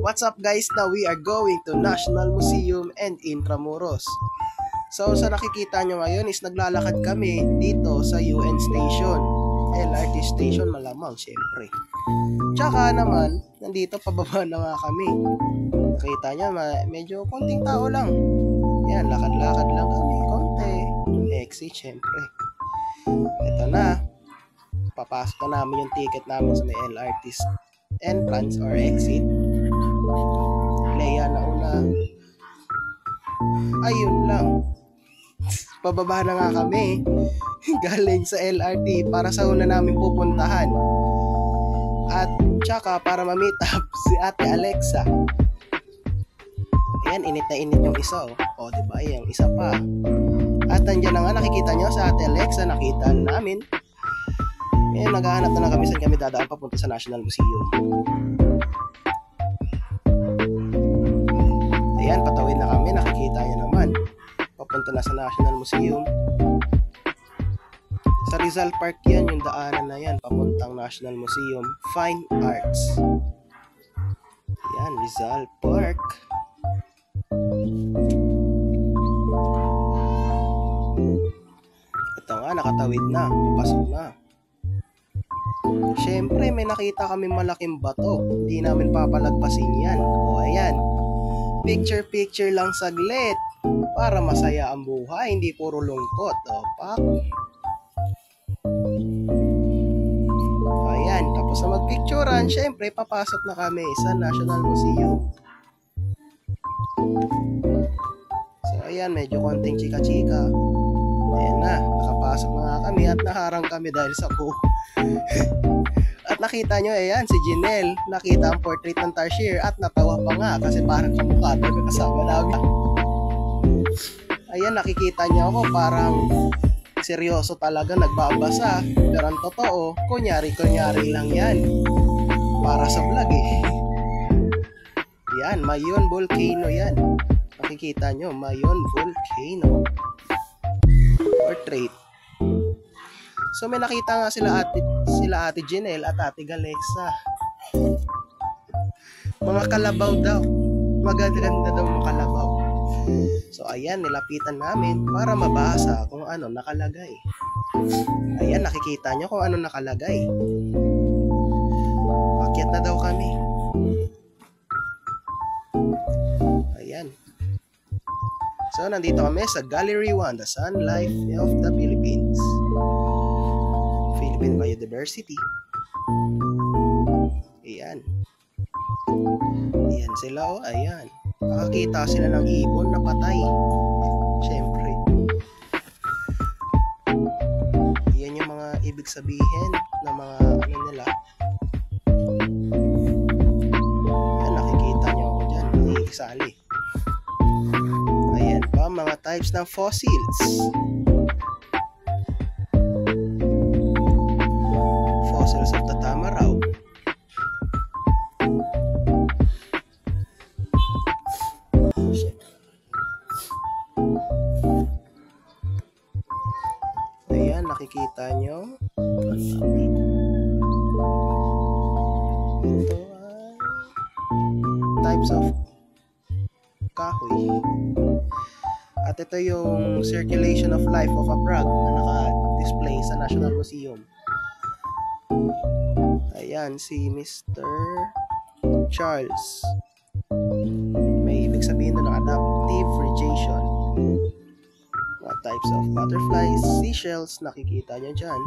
What's up guys? Now we are going to National Museum and Intramuros. So sa nakikita nyo ngayon is naglalakad kami dito sa UN Station. LRT Station malamang syempre. Tsaka naman, nandito pababa na nga kami. Nakita nyo, medyo konting tao lang. Yan, lakad-lakad lang kami, konti. Exit syempre. Ito na. Papasok na namin yung ticket namin sa may LRT entrance or exit. Leia na una. Ayun lang. Pababa na nga kami. Galing sa LRT para sa una namin pupuntahan. At tsaka para ma-meet up si Ate Alexa. Ayan, init na init yung isa oh. O diba, yung isa pa. At nandiyan na nga, nakikita nyo sa Ate Alexa, nakita namin. Ayan, naghahanap na lang kami saan kami dadaan papunta sa National Museum. Ayan, patawid na kami, nakikita nyo naman. Papunta na sa National Museum. Sa Rizal Park yan, yung daanan na yan, papuntang National Museum Fine Arts. Ayan, Rizal Park. Ito nga, nakatawid na, papasok na. Siyempre, may nakita kami malaking bato. Hindi namin papalagpasin yan. O ayan, picture lang saglit para masaya ang buhay, hindi puro lungkot. O pak. Ayan, tapos na magpicturean, siyempre papasok na kami sa National Museum. So ayan, medyo konting chika-chika. Ayan na, nakapasok na nga kami at naharang kami dahil sa At nakita nyo, ayan, si Jinelle, nakita ang portrait ng Tarsier at natawa pa nga kasi parang kamukha doon na kasama namin. Ayan, nakikita nyo ako parang seryoso talaga nagbabasa. Pero ang totoo, kunyari lang yan. Para sa vlog eh. Yan, Mayon Volcano yan. Nakikita nyo, Mayon Volcano. Portrait. So may nakita nga sila ate Jinelle at ate Alexa. Mga kalabaw daw. Magaganda daw mga kalabaw. So ayan, nilapitan namin para mabasa kung ano nakalagay. Ayan, nakikita nyo kung ano nakalagay. Akyat na daw kami. Ayan. So nandito kami sa Gallery 1, The Sun Life of the Philippines. Philippine Biodiversity. Ayan. Ayan sila oh, ayan. Nakakita sila ng ibon na patay. Siyempre. Yan yung mga ibig sabihin ng mga ano nila. Ayan, nakikita nyo ako dyan. Nakikisali. Ayan pa, mga types ng fossils. Fossils of the Tamaraw. Ayan, nakikita nyo. Ito ay types of kahoy. At ito yung circulation of life of a frog na naka-display sa National Museum. Ayan, si Mr. Charles. May ibig sabihin doon ng adaptive vegetation. Mga types of butterflies, seashells, nakikita nyo dyan.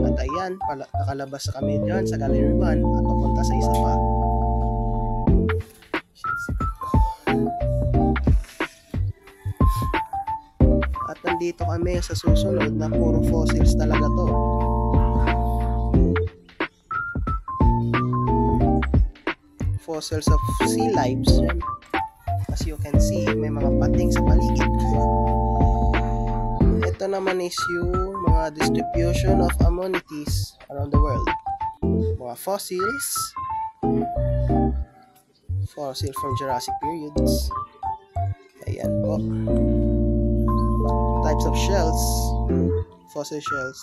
At ayan, nakalabas kami dyan sa Gallery 1 at papunta sa isa pa. At nandito kami sa susunod na puro fossils talaga to. Fossils of sea lives. As you can see, may mga pating sa paligid. Ito naman is yung mga distribution of ammonites around the world. Mga fossils. Fossil from Jurassic periods. Ayan po. Types of shells. Fossil shells.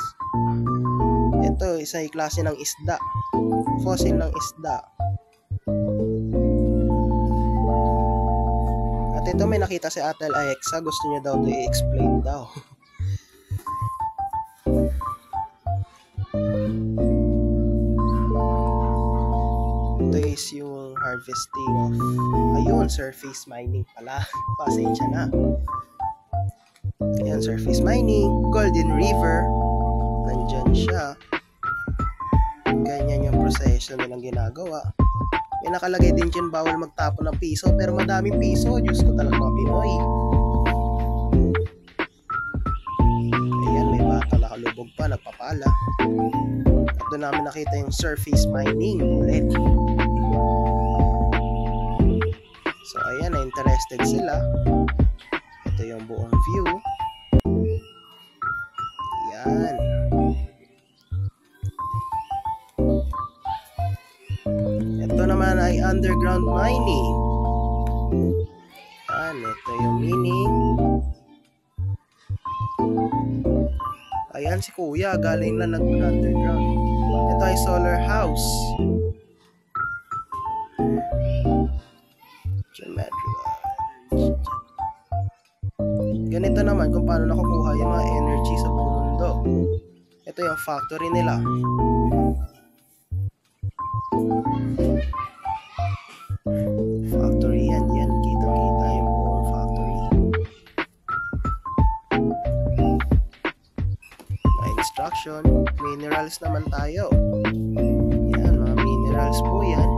Ito, isang klase ng isda. Fossil ng isda. Ito may nakita si Ate Alexa, gusto niya daw to i-explain daw. Ito is yung harvesting of, ayun, surface mining pala. Pasensya na. Ayan, surface mining, Golden River. Nandyan siya. Ganyan yung proseso nilang ginagawa. May nakalagay din dyan, bawal magtapon ng piso, pero madaming piso. Diyos ko talaga mga Pinoy. Ayan, may bata nakalubog pa, nagpapala. At doon namin nakita yung surface mining ulit. So ayan, na-interested sila. Ito yung buong view. Ayan. Ito naman ay underground mining. Ayan, ito yung mining. Ayan si Kuya, galing na nag-underground. Ito ay solar house. Ganito naman kung paano nakukuha yung mga energy sa buong mundo. Ito yung factory nila. Factory yan. Kita-kita yung buong factory. May instruction. Minerals naman tayo. Yan, mga minerals po yan.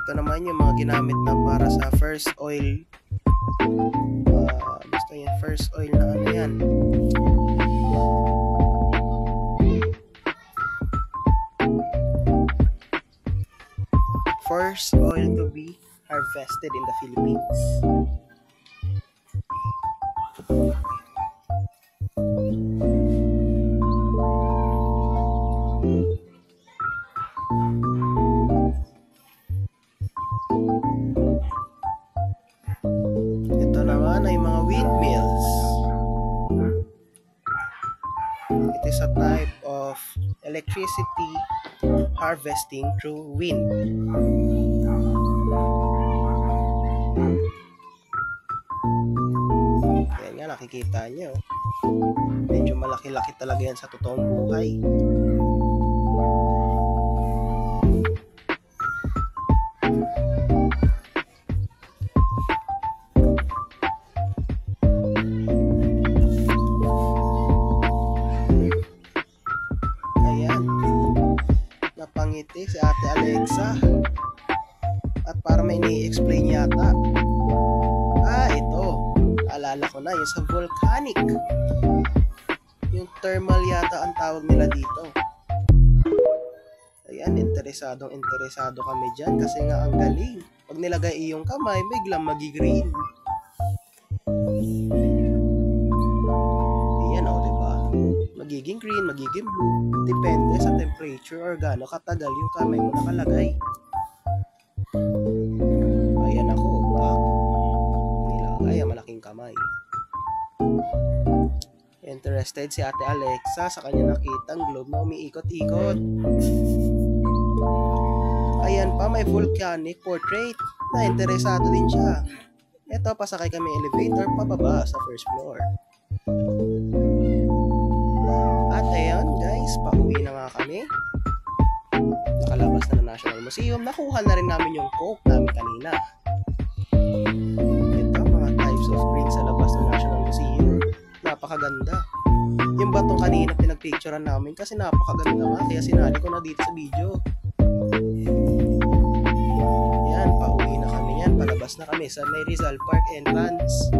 Ito naman yung mga ginamit na para sa first oil. Basta yung first oil na ano yan. First oil to be harvested in the Philippines. Ito naman ay mga windmills. It is a type of electricity harvesting through wind. Yan nga, nakikita nyo. Medyo malaki-laki talaga yan sa totoong buhay. Napangiti si Ate Alexa. At para may ini-explain yata. Ito. Alala ko na, yung sa volcanic. Yung thermal yata ang tawag nila dito. Ayan, interesado kami dyan kasi nga ang galing. Pag nilagay iyong kamay, biglang magi-green. Ayan o, diba? Magiging green, magiging blue. Depende sa temperature or gaano katagal yung kamay mo nakalagay. Ayan ako, nilagay ang malaking kamay. Interested si Ate Alexa sa kanya nakitang globe na umiikot-ikot. Ayan pa, may volcanic portrait na interesado din siya. Ito, pasakay kami elevator pababa sa first floor. At ayan guys, pauwi na nga kami. Nakalabas na ng National Museum. Nakuha na rin namin yung coke namin kanina. Ito, mga types of green sa labas ng National Museum. Napakaganda. Yung batong kanina pinagpicturean namin kasi napakaganda nga, kaya sinali ko na dito sa video. Yan, pauwi na kami yan. Palabas na kami sa may Rizal Park entrance.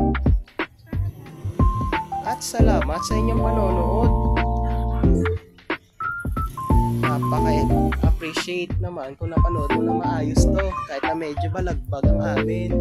At salamat sa inyong panonood. Napaka-appreciate naman kung napanood mo na maayos to kahit na medyo balagbag ang amin.